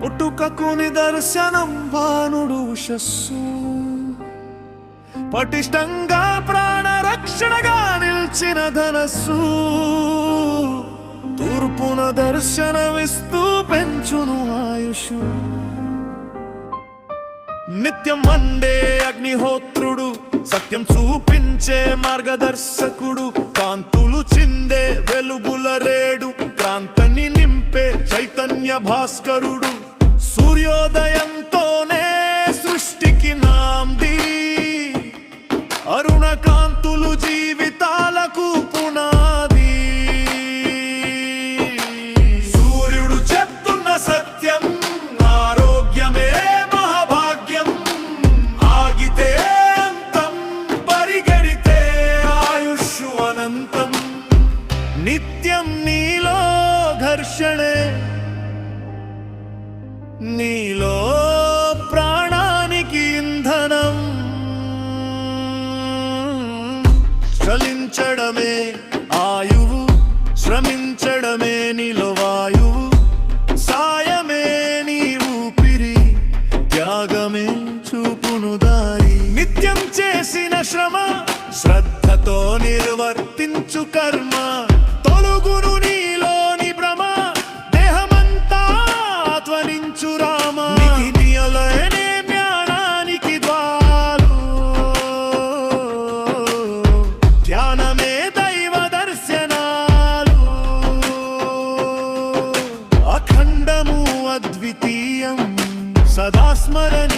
పుట్టుకకు నిదర్శనం భానుడు ఉషస్సు, పటిష్టంగా ప్రాణరక్షణగా నిల్చిన ధనస్సు, తూర్పున దర్శనమిస్తూ పెంచును ఆయుషు. నిత్యం మండే అగ్నిహోత్రుడు, సత్యం చూపించే మార్గదర్శకుడు, కాంతులు చిందే వెలుగుల రేడు, క్రాంతిని నింపే చైతన్య భాస్కరుడు. సూర్యోదయంతోనే సృష్టికి నాంది, అరుణ కాంతులు జీవితాలకు పునాది. సూర్యుడు చెప్తున్న సత్యం, ఆరోగ్యమే మహాభాగ్యం. ఆగితే అంతం, పరిగెడితే ఆయుష్ అనంతం. నిత్యం నీలో ఘర్షణే, నీలో ప్రాణానికి ఇంధనం. చలించడమే ఆయువు, శ్రమించడమే నీలో వాయువు. సాయమే నీ ఊపిరి, త్యాగమే చూపును దారి. నిత్యం చేసిన శ్రమ, శ్రద్ధతో నిర్వర్తించు కర్మ. తొలుగును నీలోని భ్రమ, దేహమంతా ధ్వనించు రామ. నియలనే జ్ఞానానికి ద్వాలు, ధ్యానమే దైవ దర్శనాలు. అఖండము అద్వితీయం, సదా స్మరణ